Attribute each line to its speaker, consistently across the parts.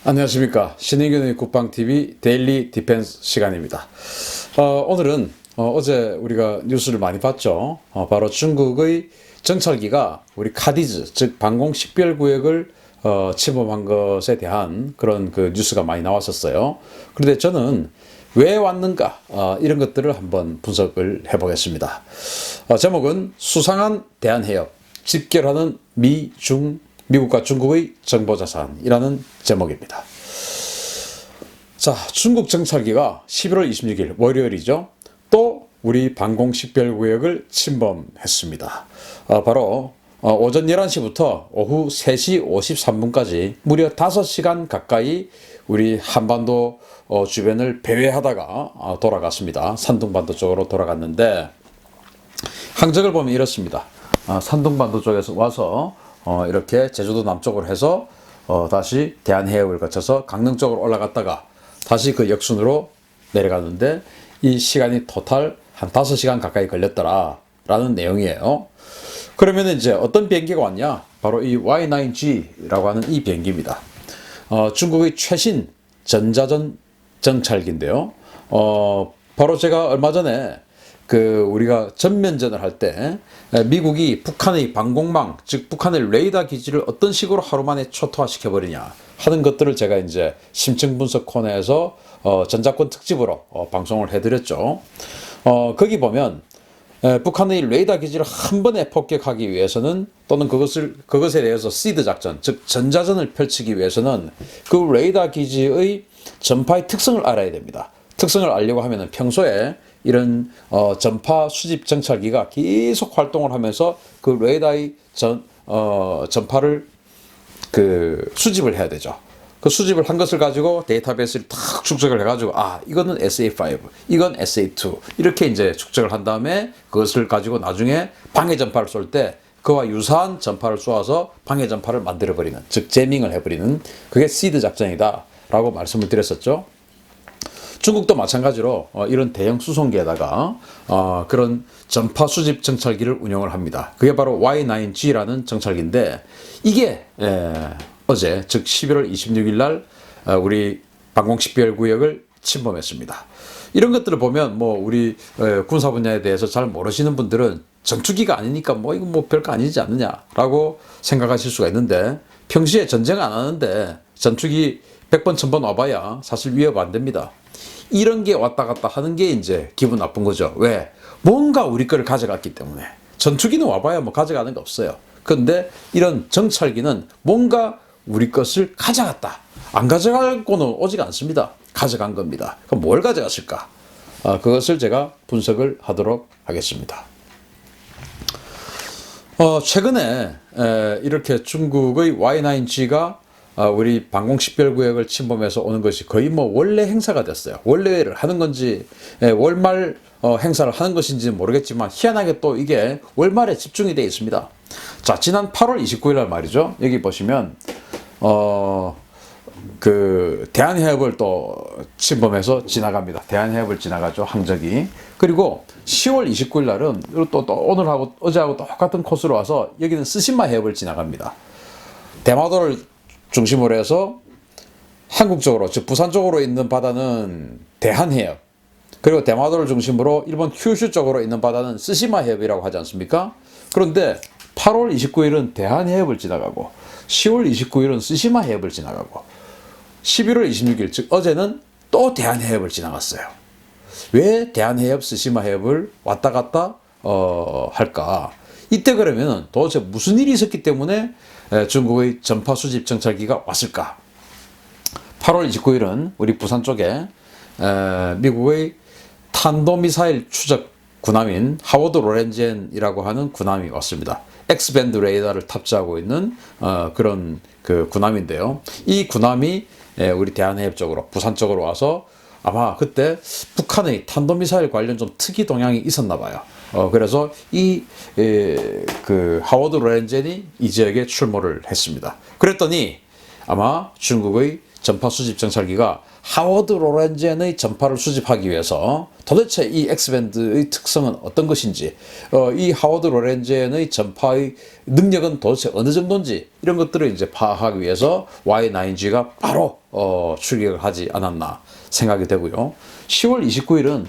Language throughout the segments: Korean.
Speaker 1: 안녕하십니까. 신의균의 국방TV 데일리 디펜스 시간입니다. 오늘은 어제 우리가 뉴스를 많이 봤죠. 바로 중국의 정찰기가 우리 카디즈, 즉 방공 식별구역을 침범한 것에 대한 그런 그 뉴스가 많이 나왔었어요. 그런데 저는 왜 왔는가 이런 것들을 한번 분석을 해보겠습니다. 제목은 수상한 대한해협, 집결하는 미국과 중국의 정보자산이라는 제목입니다. 자, 중국 정찰기가 11월 26일 월요일이죠. 또 우리 방공식별구역을 침범했습니다. 바로 오전 11시부터 오후 3시 53분까지 무려 5시간 가까이 우리 한반도 주변을 배회하다가 돌아갔습니다. 산둥반도 쪽으로 돌아갔는데 항적을 보면 이렇습니다. 산둥반도 쪽에서 와서 이렇게 제주도 남쪽으로 해서 다시 대한해협을 거쳐서 강릉 쪽으로 올라갔다가 다시 그 역순으로 내려갔는데 이 시간이 토탈 한 5시간 가까이 걸렸더라 라는 내용이에요. 그러면 이제 어떤 비행기가 왔냐? 바로 이 Y9G라고 하는 이 비행기입니다. 중국의 최신 전자전 정찰기인데요. 바로 제가 얼마 전에 우리가 전면전을 할 때 미국이 북한의 방공망, 즉 북한의 레이더 기지를 어떤 식으로 하루 만에 초토화시켜 버리냐 하는 것들을 제가 이제 심층 분석 코너에서 전자권 특집으로 방송을 해드렸죠. 거기 보면 북한의 레이더 기지를 한 번에 폭격하기 위해서는 또는 그것에 대해서 시드 작전, 즉 전자전을 펼치기 위해서는 그 레이더 기지의 전파의 특성을 알아야 됩니다. 특성을 알려고 하면은 평소에 이런 전파 수집 정찰기가 계속 활동을 하면서 그 레이더의 전파를 수집을 해야 되죠. 그 수집을 한 것을 가지고 데이터베이스를 탁 축적을 해가지고 이거는 SA5, 이건 SA2 이렇게 이제 축적을 한 다음에 그것을 가지고 나중에 방해 전파를 쏠 때 그와 유사한 전파를 쏘아서 방해 전파를 만들어버리는, 즉 제밍을 해버리는 그게 시드 작전이다라고 말씀을 드렸었죠. 중국도 마찬가지로 이런 대형 수송기에다가 그런 전파 수집 정찰기를 운영을 합니다. 그게 바로 Y9G라는 정찰기인데 이게 어제 즉 11월 26일 날 우리 방공식별구역을 침범했습니다. 이런 것들을 보면 우리 군사 분야에 대해서 잘 모르시는 분들은 전투기가 아니니까 이거 별거 아니지 않느냐라고 생각하실 수가 있는데 평시에 전쟁 안 하는데 전투기 100번 1000번 와봐야 사실 위협 안 됩니다. 이런 게 왔다 갔다 하는 게 이제 기분 나쁜 거죠. 왜? 뭔가 우리 거를 가져갔기 때문에. 전투기는 와봐야 가져가는 게 없어요. 그런데 이런 정찰기는 뭔가 우리 것을 가져갔다. 안 가져가고는 오지가 않습니다. 가져간 겁니다. 그럼 뭘 가져갔을까? 그것을 제가 분석을 하도록 하겠습니다. 최근에 이렇게 중국의 Y9G가 우리 방공식별구역을 침범해서 오는 것이 거의 원래 행사가 됐어요. 원래를 하는 건지 월말 행사를 하는 것인지는 모르겠지만 희한하게 또 이게 월말에 집중이 되어 있습니다. 자, 지난 8월 29일 날 말이죠. 여기 보시면 대한해협을 또 침범해서 지나갑니다. 대한해협을 지나가죠. 항적이. 그리고 10월 29일 날은 또 오늘하고 어제하고 똑같은 코스로 와서 여기는 스시마 해협을 지나갑니다. 대마도를 중심으로 해서 한국 쪽으로, 즉 부산 쪽으로 있는 바다는 대한해협, 그리고 대마도를 중심으로 일본 큐슈 쪽으로 있는 바다는 스시마 해협이라고 하지 않습니까? 그런데 8월 29일은 대한해협을 지나가고 10월 29일은 스시마 해협을 지나가고 11월 26일, 즉 어제는 또 대한해협을 지나갔어요. 왜 대한해협, 스시마 해협을 왔다 갔다 할까? 이때 그러면 도대체 무슨 일이 있었기 때문에 중국의 전파 수집 정찰기가 왔을까? 8월 29일은 우리 부산 쪽에 미국의 탄도미사일 추적 군함인 하워드 로렌젠이라고 하는 군함이 왔습니다. X밴드 레이더를 탑재하고 있는 그런 군함인데요. 이 군함이 우리 대한해협 쪽으로, 부산 쪽으로 와서 아마 그때 북한의 탄도미사일 관련 좀 특이 동향이 있었나 봐요. 그래서 하워드 로렌젠이 이 지역에 출몰을 했습니다. 그랬더니 아마 중국의 전파 수집 정찰기가 하워드 로렌젠의 전파를 수집하기 위해서 도대체 이 X밴드의 특성은 어떤 것인지, 이 하워드 로렌젠의 전파의 능력은 도대체 어느 정도인지, 이런 것들을 이제 파악하기 위해서 Y9G가 바로 출격을 하지 않았나 생각이 되고요. 10월 29일은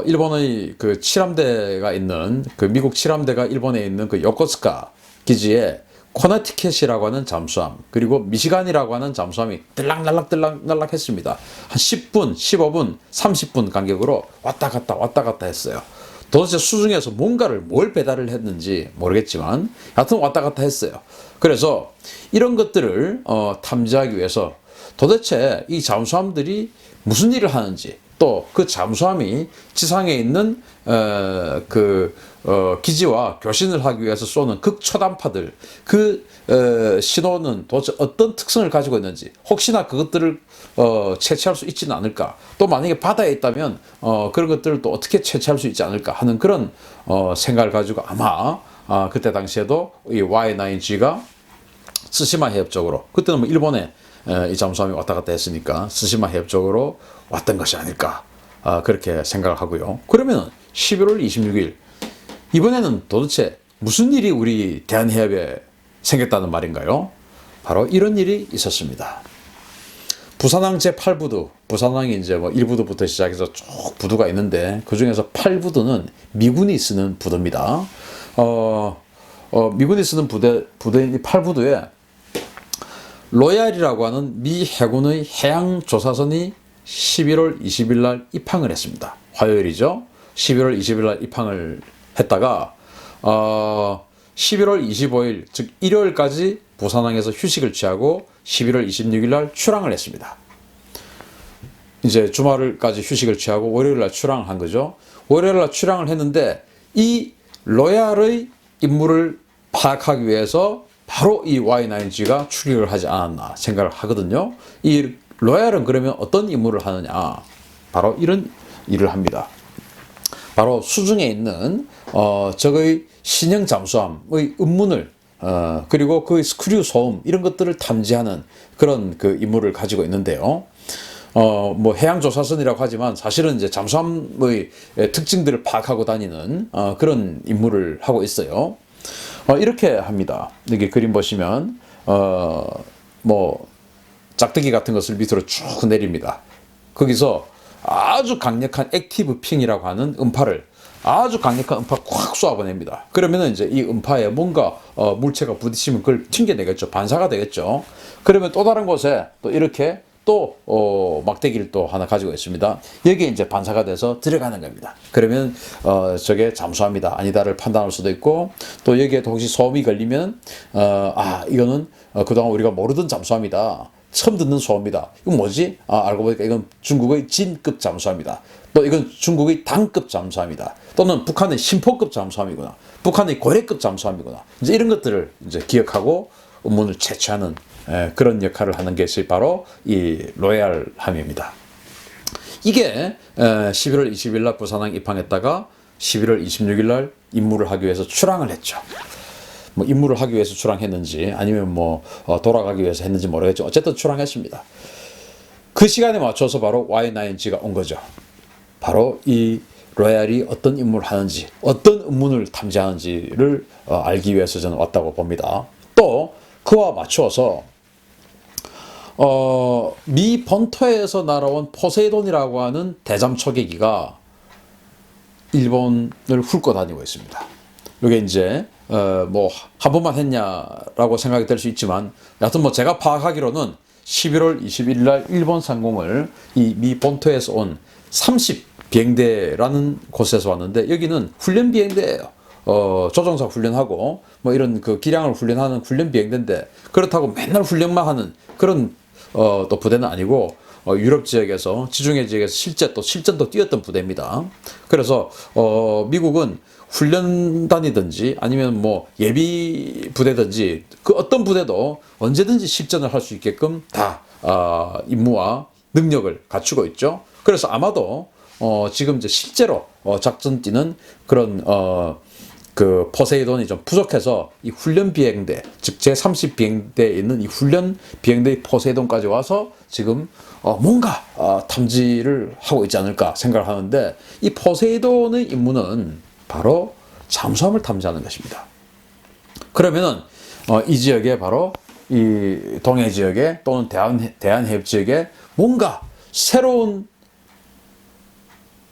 Speaker 1: 일본의 그 칠함대가 있는, 그 미국 칠함대가 일본에 있는 그 요코스카 기지에 코네티켓이라고 하는 잠수함, 그리고 미시간이라고 하는 잠수함이 들락날락 했습니다. 한 10분, 15분, 30분 간격으로 왔다 갔다 했어요. 도대체 수중에서 뭘 배달을 했는지 모르겠지만 하여튼 왔다 갔다 했어요. 그래서 이런 것들을 탐지하기 위해서 도대체 이 잠수함들이 무슨 일을 하는지, 또 그 잠수함이 지상에 있는 기지와 교신을 하기 위해서 쏘는 극초단파들, 그 신호는 도대체 어떤 특성을 가지고 있는지, 혹시나 그것들을 채취할 수 있지는 않을까, 또 만약에 바다에 있다면 그런 것들을 또 어떻게 채취할 수 있지 않을까 하는 그런 생각을 가지고 아마 그때 당시에도 이 Y9G가 스시마 해협 쪽으로, 그때는 뭐 일본에 이 잠수함이 왔다 갔다 했으니까 스시마 해협 쪽으로 왔던 것이 아닐까, 그렇게 생각을 하고요. 그러면 11월 26일 이번에는 도대체 무슨 일이 우리 대한해협에 생겼다는 말인가요? 바로 이런 일이 있었습니다. 부산항 제8부두, 부산항이 이제 뭐 1부두부터 시작해서 쭉 부두가 있는데 그 중에서 8부두는 미군이 쓰는 부두입니다. 미군이 쓰는 부대인 8부두에 로얄이라고 하는 미 해군의 해양조사선이 11월 20일 날 입항을 했습니다. 화요일이죠. 11월 20일 날 입항을 했다가 11월 25일, 즉 일요일까지 부산항에서 휴식을 취하고 11월 26일 날 출항을 했습니다. 이제 주말까지 휴식을 취하고 월요일 날 출항을 한 거죠. 월요일 날 출항을 했는데 이 로얄의 임무를 파악하기 위해서 바로 이 Y9G가 출격을 하지 않았나 생각을 하거든요. 이 로얄은 그러면 어떤 임무를 하느냐? 바로 이런 일을 합니다. 바로 수중에 있는 적의 신형 잠수함의 음문을 그리고 그 스크류 소음 이런 것들을 탐지하는 그런 그 임무를 가지고 있는데요. 뭐 해양조사선이라고 하지만 사실은 이제 잠수함의 특징들을 파악하고 다니는 그런 임무를 하고 있어요. 이렇게 합니다. 여기 그림 보시면 뭐 짝대기 같은 것을 밑으로 쭉 내립니다. 거기서 아주 강력한 액티브 핑이라고 하는 음파를, 아주 강력한 음파 꽉 쏘아보냅니다. 그러면 이제 이 음파에 뭔가 물체가 부딪히면 그걸 튕겨내겠죠. 반사가 되겠죠. 그러면 또 다른 곳에 또 이렇게 또 막대기를 또 하나 가지고 있습니다. 여기에 이제 반사가 돼서 들어가는 겁니다. 그러면 저게 잠수함이다 아니다를 판단할 수도 있고, 또 여기에 혹시 소음이 걸리면 이거는 그동안 우리가 모르던 잠수함이다, 처음 듣는 소음이다, 이건 뭐지? 알고 보니까 이건 중국의 진급 잠수함이다, 또 이건 중국의 단급 잠수함이다, 또는 북한의 심포급 잠수함이구나, 북한의 고래급 잠수함이구나, 이제 이런 것들을 이제 기억하고 음문을 채취하는 그런 역할을 하는 것이 바로 이 로얄함입니다. 이게 11월 20일 날 부산항 입항했다가 11월 26일 날 임무를 하기 위해서 출항을 했죠. 뭐 임무를 하기 위해서 출항했는지 아니면 뭐 돌아가기 위해서 했는지 모르겠죠. 어쨌든 출항했습니다. 그 시간에 맞춰서 바로 Y9G가 온 거죠. 바로 이 로얄이 어떤 임무를 하는지, 어떤 음문을 탐지하는지를 알기 위해서 저는 왔다고 봅니다. 또 그와 맞추어서 미 본토에서 날아온 포세이돈이라고 하는 대잠 초계기가 일본을 훑고 다니고 있습니다. 이게 이제 뭐 한 번만 했냐라고 생각이 될 수 있지만, 여하튼 뭐 제가 파악하기로는 11월 21일 날 일본 상공을 이 미 본토에서 온 30 비행대라는 곳에서 왔는데, 여기는 훈련 비행대예요. 조종사 훈련하고 뭐 이런 그 기량을 훈련하는 훈련 비행대인데, 그렇다고 맨날 훈련만 하는 그런 또 부대는 아니고 유럽 지역에서, 지중해 지역에서 실전도 뛰었던 부대입니다. 그래서 미국은 훈련단이든지 아니면 뭐 예비 부대든지 그 어떤 부대도 언제든지 실전을 할 수 있게끔 다 임무와 능력을 갖추고 있죠. 그래서 아마도 지금 이제 실제로 작전 뛰는 그런 그 포세이돈이 좀 부족해서 이 훈련 비행대, 즉 제30 비행대에 있는 이 훈련 비행대의 포세이돈까지 와서 지금 뭔가 탐지를 하고 있지 않을까 생각을 하는데, 이 포세이돈의 임무는 바로 잠수함을 탐지하는 것입니다. 그러면은 이 지역에 바로 이 동해 지역에 또는 대한해협 지역에 뭔가 새로운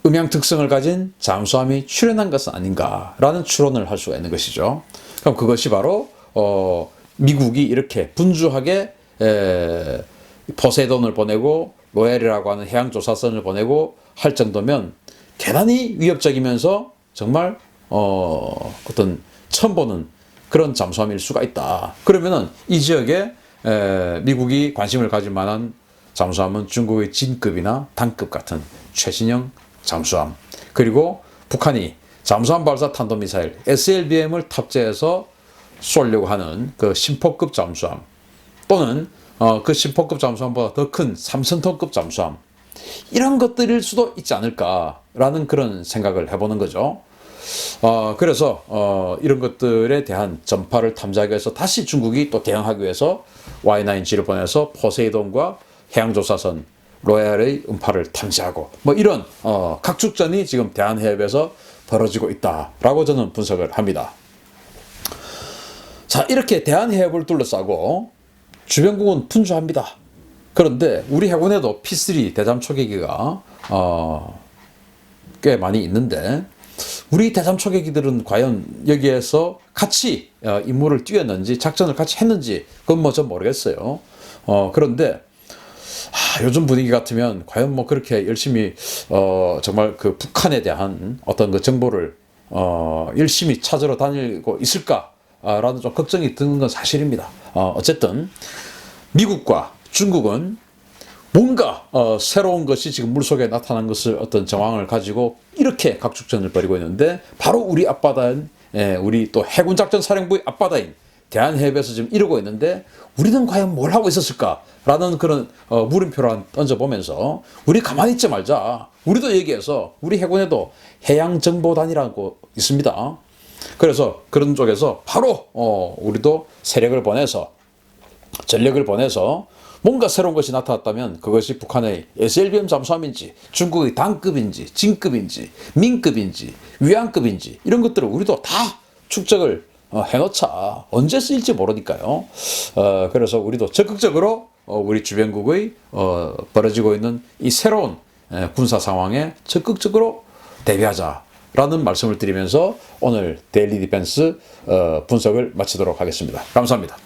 Speaker 1: 음향 특성을 가진 잠수함이 출현한 것은 아닌가라는 추론을 할 수가 있는 것이죠. 그럼 그것이 바로 미국이 이렇게 분주하게 포세이돈을 보내고 로얄이라고 하는 해양조사선을 보내고 할 정도면 대단히 위협적이면서 정말 어떤 처음 보는 그런 잠수함일 수가 있다. 그러면은 이 지역에 미국이 관심을 가질 만한 잠수함은 중국의 진급이나 단급 같은 최신형 잠수함, 그리고 북한이 잠수함 발사 탄도미사일 SLBM을 탑재해서 쏘려고 하는 그 심포급 잠수함, 또는 그 심포급 잠수함보다 더 큰 3선톤급 잠수함, 이런 것들일 수도 있지 않을까라는 그런 생각을 해보는 거죠. 그래서 이런 것들에 대한 전파를 탐지하기 위해서 다시 중국이 또 대응하기 위해서 Y9G를 보내서 포세이돈과 해양조사선 로얄의 음파를 탐지하고 뭐 이런 각축전이 지금 대한해협에서 벌어지고 있다라고 저는 분석을 합니다. 자, 이렇게 대한해협을 둘러싸고 주변국은 분주합니다. 그런데 우리 해군에도 P3 대잠 초계기가 꽤 많이 있는데, 우리 대잠 초계기들은 과연 여기에서 같이 임무를 뛰었는지 작전을 같이 했는지 그건 뭐 전 모르겠어요. 그런데 요즘 분위기 같으면 과연 뭐 그렇게 열심히 정말 그 북한에 대한 어떤 그 정보를 열심히 찾으러 다니고 있을까라는 좀 걱정이 드는 건 사실입니다. 어쨌든 미국과 중국은 뭔가 새로운 것이 지금 물속에 나타난 것을 어떤 정황을 가지고 이렇게 각축전을 벌이고 있는데, 바로 우리 앞바다인 우리 또 해군작전 사령부의 앞바다인 대한해협에서 지금 이러고 있는데, 우리는 과연 뭘 하고 있었을까라는 그런 물음표를 던져보면서 우리 가만히 있지 말자. 우리도 여기에서 우리 해군에도 해양정보단이라고 있습니다. 그래서 그런 쪽에서 바로 우리도 세력을 보내서, 전력을 보내서 뭔가 새로운 것이 나타났다면 그것이 북한의 SLBM 잠수함인지 중국의 단급인지 진급인지 민급인지 위안급인지 이런 것들을 우리도 다 축적을 해놓자. 언제 쓰일지 모르니까요. 그래서 우리도 적극적으로 우리 주변국의 벌어지고 있는 이 새로운 군사 상황에 적극적으로 대비하자라는 말씀을 드리면서 오늘 데일리 디펜스 분석을 마치도록 하겠습니다. 감사합니다.